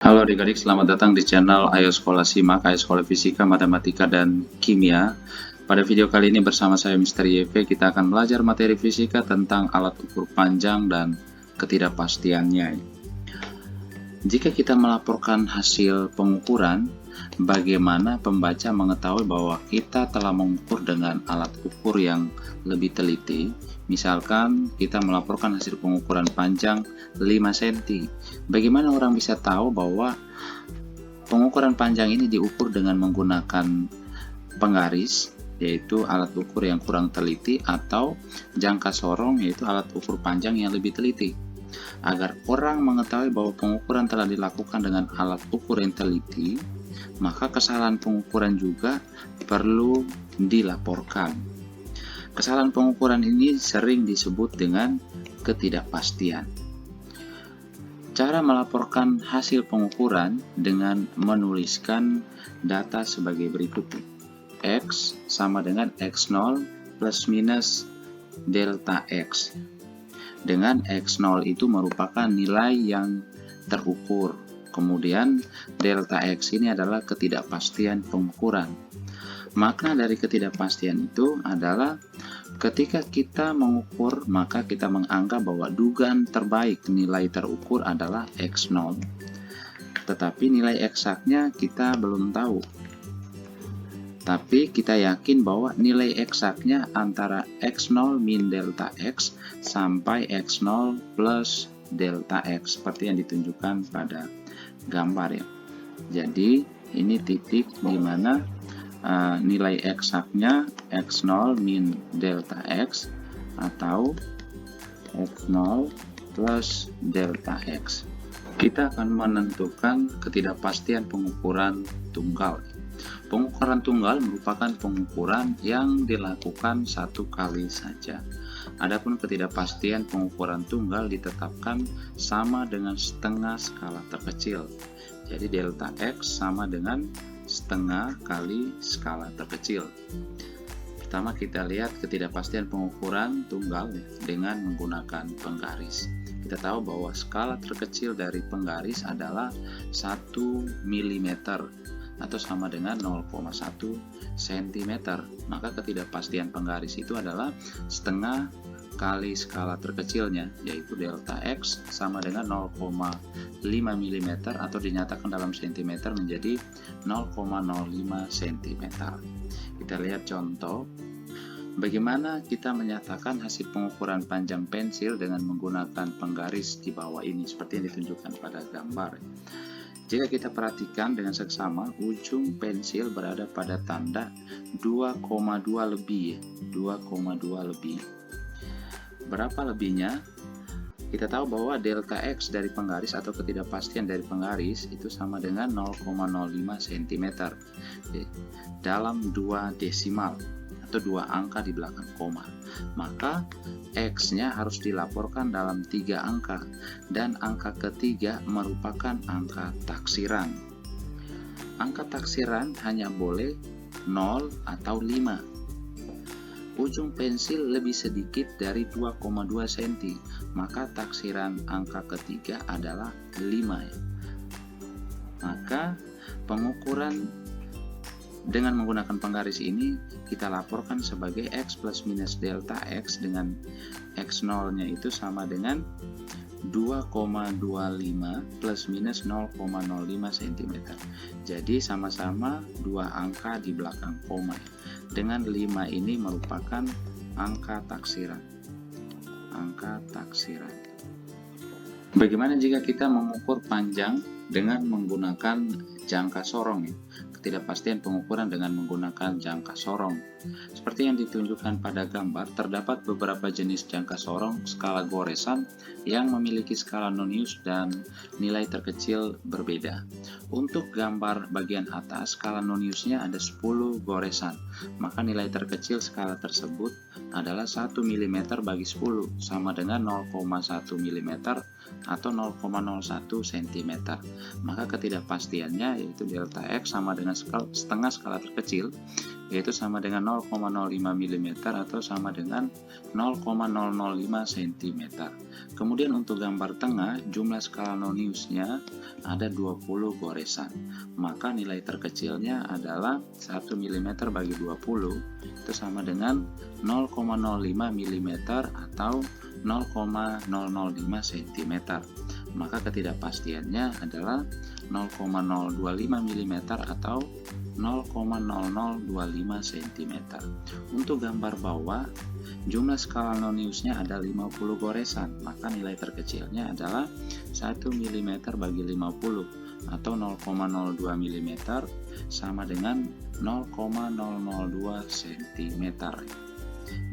Halo adik-adik, selamat datang di channel Ayo Sekolah Simak, Ayo Sekolah Fisika, Matematika, dan Kimia. Pada video kali ini bersama saya Mr. YV, kita akan belajar materi fisika tentang alat ukur panjang dan ketidakpastiannya. Jika kita melaporkan hasil pengukuran, bagaimana pembaca mengetahui bahwa kita telah mengukur dengan alat ukur yang lebih teliti? Misalkan kita melaporkan hasil pengukuran panjang 5 cm. Bagaimana orang bisa tahu bahwa pengukuran panjang ini diukur dengan menggunakan penggaris, yaitu alat ukur yang kurang teliti, atau jangka sorong, yaitu alat ukur panjang yang lebih teliti? Agar orang mengetahui bahwa pengukuran telah dilakukan dengan alat ukur yang teliti, maka kesalahan pengukuran juga perlu dilaporkan. Kesalahan pengukuran ini sering disebut dengan ketidakpastian. Cara melaporkan hasil pengukuran dengan menuliskan data sebagai berikut. X sama dengan X0 plus minus delta X. Dengan X0 itu merupakan nilai yang terukur. Kemudian delta X ini adalah ketidakpastian pengukuran. Makna dari ketidakpastian itu adalah ketika kita mengukur, maka kita menganggap bahwa dugaan terbaik nilai terukur adalah X0. Tetapi nilai eksaknya kita belum tahu. Tapi kita yakin bahwa nilai eksaknya antara X0 min delta X sampai X0 plus delta X, seperti yang ditunjukkan pada gambar ya. Jadi ini titik di mana nilai eksaknya X0 min delta X atau X0 plus delta X. Kita akan menentukan ketidakpastian pengukuran tunggal. Pengukuran tunggal merupakan pengukuran yang dilakukan satu kali saja. Adapun ketidakpastian pengukuran tunggal ditetapkan sama dengan setengah skala terkecil. Jadi delta X sama dengan setengah kali skala terkecil. Pertama kita lihat ketidakpastian pengukuran tunggal dengan menggunakan penggaris. Kita tahu bahwa skala terkecil dari penggaris adalah 1 mm atau sama dengan 0,1 cm. Maka ketidakpastian penggaris itu adalah setengah kali skala terkecilnya, yaitu delta X sama dengan 0,5 mm atau dinyatakan dalam cm menjadi 0,05 cm. Kita lihat contoh. Bagaimana kita menyatakan hasil pengukuran panjang pensil dengan menggunakan penggaris di bawah ini, seperti yang ditunjukkan pada gambar. Jika kita perhatikan dengan seksama, ujung pensil berada pada tanda 2,2 lebih. 2,2 lebih. Berapa lebihnya? Kita tahu bahwa delta X dari penggaris atau ketidakpastian dari penggaris itu sama dengan 0,05 cm dalam 2 desimal atau 2 angka di belakang koma. Maka X-nya harus dilaporkan dalam 3 angka dan angka ketiga merupakan angka taksiran. Angka taksiran hanya boleh 0 atau 5. Ujung pensil lebih sedikit dari 2,2 cm, maka taksiran angka ketiga adalah 5. Maka pengukuran dengan menggunakan penggaris ini kita laporkan sebagai X plus minus delta X, dengan X0 nya itu sama dengan 2,25 plus minus 0,05 cm. Jadi sama-sama 2 angka di belakang koma. Dengan 5 ini merupakan angka taksiran. Angka taksiran. Bagaimana jika kita mengukur panjang dengan menggunakan jangka sorong ya? Ketidakpastian pengukuran dengan menggunakan jangka sorong. Seperti yang ditunjukkan pada gambar, terdapat beberapa jenis jangka sorong skala goresan yang memiliki skala nonius dan nilai terkecil berbeda. Untuk gambar bagian atas, skala noniusnya ada 10 goresan, maka nilai terkecil skala tersebut adalah 1 mm bagi 10, sama dengan 0,1 mm atau 0,01 cm. Maka ketidakpastiannya yaitu delta X sama dengan setengah skala terkecil yaitu sama dengan 0,05 mm atau sama dengan 0,005 cm. Kemudian untuk gambar tengah, jumlah skala noniusnya ada 20 goresan. Maka nilai terkecilnya adalah 1 mm bagi 20, itu sama dengan 0,05 mm atau 0,005 cm. Maka ketidakpastiannya adalah 0,025 mm atau 0,0025 cm. Untuk gambar bawah, jumlah skala noniusnya ada 50 goresan, maka nilai terkecilnya adalah 1 mm bagi 50 atau 0,02 mm sama dengan 0,002 cm.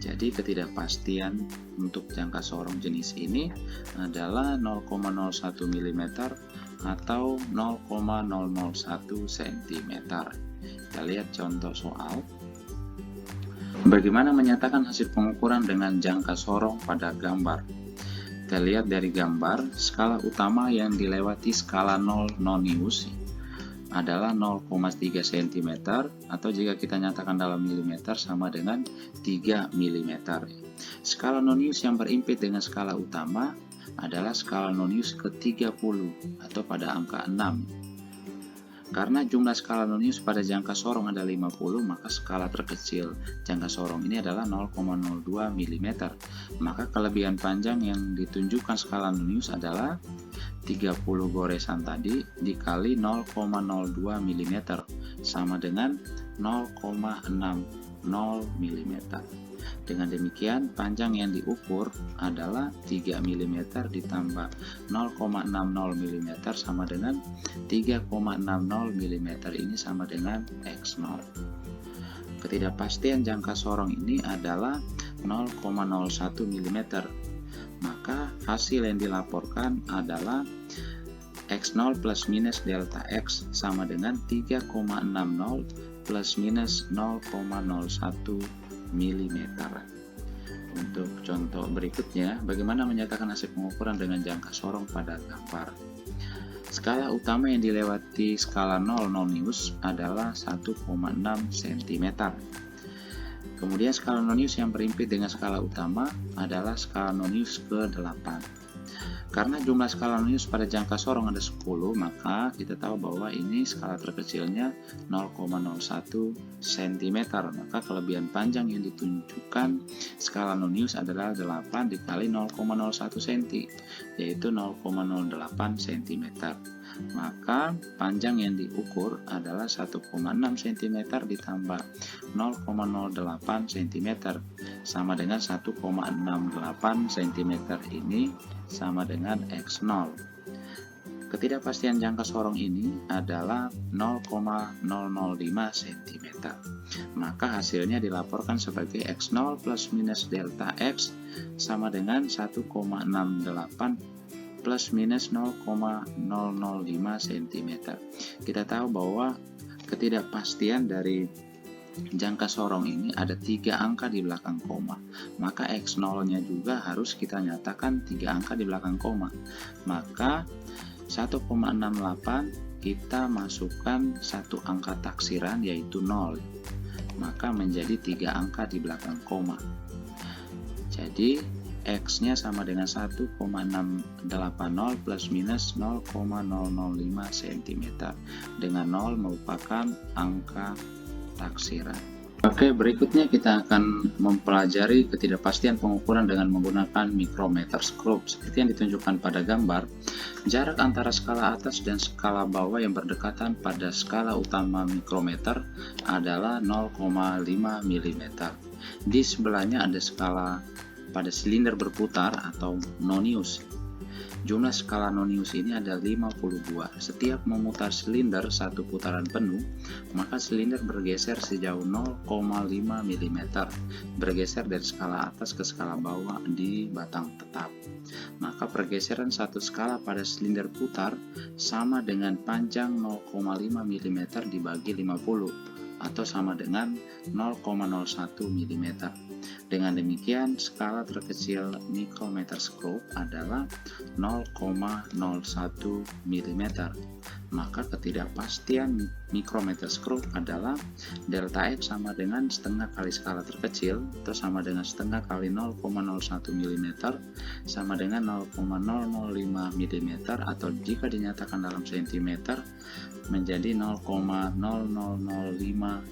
Jadi ketidakpastian untuk jangka sorong jenis ini adalah 0,01 mm atau 0,001 cm. Kita lihat contoh soal. Bagaimana menyatakan hasil pengukuran dengan jangka sorong pada gambar? Kita lihat dari gambar, skala utama yang dilewati skala 0 nonius adalah 0,3 cm atau jika kita nyatakan dalam milimeter sama dengan 3 mm. Skala nonius yang berimpit dengan skala utama adalah skala nonius ke-30 atau pada angka 6. Karena jumlah skala nonius pada jangka sorong ada 50, maka skala terkecil jangka sorong ini adalah 0,02 mm. Maka kelebihan panjang yang ditunjukkan skala nonius adalah 30 goresan tadi dikali 0,02 mm sama dengan 0,60 mm. Dengan demikian, panjang yang diukur adalah 3 mm ditambah 0,60 mm sama dengan 3,60 mm ini sama dengan X0. Ketidakpastian jangka sorong ini adalah 0,01 mm. Maka hasil yang dilaporkan adalah X0 plus minus delta X sama dengan 3,60 plus minus 0,01 mm. Untuk contoh berikutnya, bagaimana menyatakan hasil pengukuran dengan jangka sorong pada gambar? Skala utama yang dilewati skala 0 nonius adalah 1,6 cm. Kemudian skala nonius yang berimpit dengan skala utama adalah skala nonius ke-8. Karena jumlah skala nonius pada jangka sorong ada 10, maka kita tahu bahwa ini skala terkecilnya 0,01 cm. Maka kelebihan panjang yang ditunjukkan skala nonius adalah 8 dikali 0,01 cm, yaitu 0,08 cm. Maka panjang yang diukur adalah 1,6 cm ditambah 0,08 cm sama dengan 1,68 cm ini sama dengan X0. Ketidakpastian jangka sorong ini adalah 0,005 cm. Maka hasilnya dilaporkan sebagai X0 plus minus delta X sama dengan 1,68 plus minus 0,005 cm. Kita tahu bahwa ketidakpastian dari jangka sorong ini ada 3 angka di belakang koma. Maka X0-nya juga harus kita nyatakan 3 angka di belakang koma. Maka 1,68 kita masukkan satu angka taksiran yaitu 0. Maka menjadi 3 angka di belakang koma. Jadi X-nya sama dengan 1,680 plus minus 0,005 cm, dengan 0 merupakan angka taksiran. Oke, berikutnya kita akan mempelajari ketidakpastian pengukuran dengan menggunakan micrometer scope. Seperti yang ditunjukkan pada gambar, jarak antara skala atas dan skala bawah yang berdekatan pada skala utama mikrometer adalah 0,5 mm. Di sebelahnya ada skala pada silinder berputar atau nonius. Jumlah skala nonius ini ada 52. Setiap memutar silinder satu putaran penuh, maka silinder bergeser sejauh 0,5 mm, bergeser dari skala atas ke skala bawah di batang tetap. Maka pergeseran satu skala pada silinder putar sama dengan panjang 0,5 mm dibagi 50 atau sama dengan 0,01 mm. Dengan demikian, skala terkecil micrometer scope adalah 0,01 mm. maka ketidakpastian mikrometer screw adalah delta X sama dengan setengah kali skala terkecil, atau sama dengan setengah kali 0,01 mm, sama dengan 0,005 mm, atau jika dinyatakan dalam cm menjadi 0,0005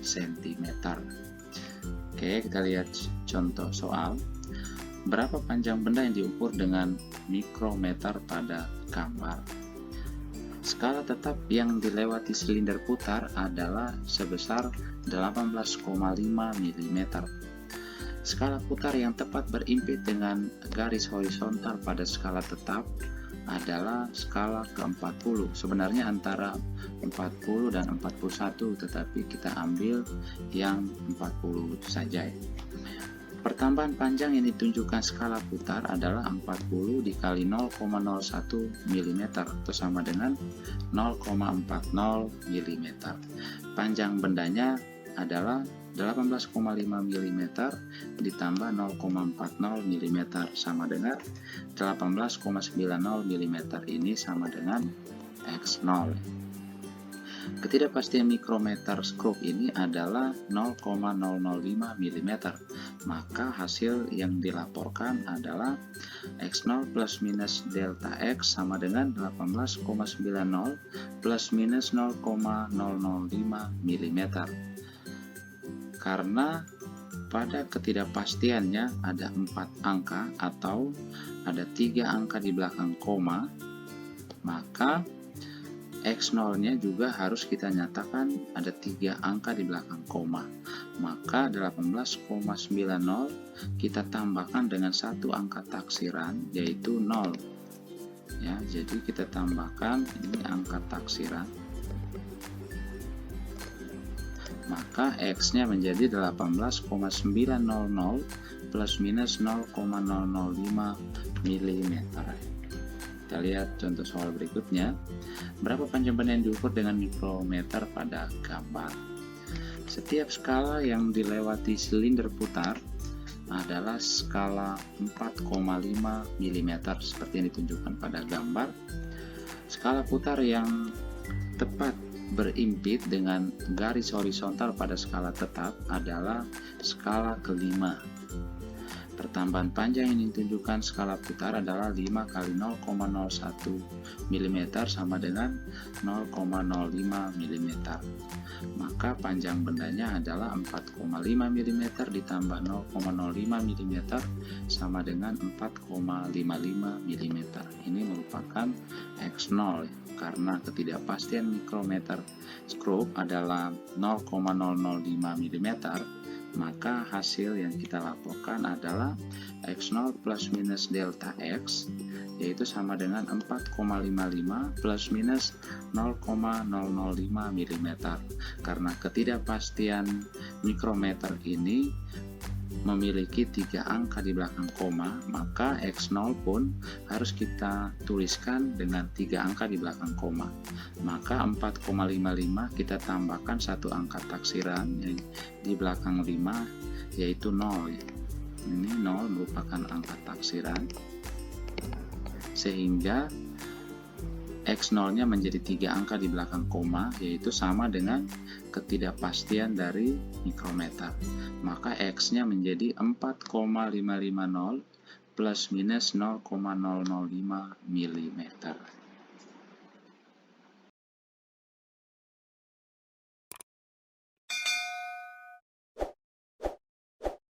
cm. Oke, kita lihat contoh soal. Berapa panjang benda yang diukur dengan mikrometer pada gambar? Skala tetap yang dilewati silinder putar adalah sebesar 18,5 mm. Skala putar yang tepat berimpit dengan garis horizontal pada skala tetap adalah skala ke-40. Sebenarnya antara 40 dan 41, tetapi kita ambil yang 40 saja ya. Pertambahan panjang yang ditunjukkan skala putar adalah 40 dikali 0,01 mm, atau sama dengan 0,40 mm. Panjang bendanya adalah 18,5 mm ditambah 0,40 mm sama dengan 18,90 mm. Ini sama dengan X0. Ketidakpastian mikrometer screw ini adalah 0,005 mm. Maka hasil yang dilaporkan adalah X0 plus minus delta X sama dengan 18,90 plus minus 0,005 mm. Karena pada ketidakpastiannya ada 4 angka atau ada 3 angka di belakang koma, maka X0-nya juga harus kita nyatakan ada 3 angka di belakang koma. Maka 18,90 kita tambahkan dengan 1 angka taksiran, yaitu 0. Ya, jadi kita tambahkan ini angka taksiran. Maka X-nya menjadi 18,900 plus minus 0,005 mm. Kita lihat contoh soal berikutnya. Berapa panjang benda yang diukur dengan mikrometer pada gambar? Setiap skala yang dilewati silinder putar adalah skala 4,5 mm seperti yang ditunjukkan pada gambar. Skala putar yang tepat berimpit dengan garis horizontal pada skala tetap adalah skala kelima. Pertambahan panjang yang ditunjukkan skala putar adalah 5 kali 0,01 mm sama dengan 0,05 mm. Maka panjang bendanya adalah 4,5 mm ditambah 0,05 mm sama dengan 4,55 mm. Ini merupakan X0 karena ketidakpastian mikrometer screw adalah 0,005 mm. Maka hasil yang kita laporkan adalah X0 plus minus delta X, yaitu sama dengan 4,55 plus minus 0,005 mm. Karena ketidakpastian mikrometer ini memiliki 3 angka di belakang koma, maka X0 pun harus kita tuliskan dengan 3 angka di belakang koma. Maka 4,55 kita tambahkan 1 angka taksiran yang di belakang 5, yaitu 0. Ini 0 merupakan angka taksiran, sehingga X0-nya menjadi 3 angka di belakang koma, yaitu sama dengan ketidakpastian dari mikrometer. Maka X-nya menjadi 4,550 plus minus 0,005 mm.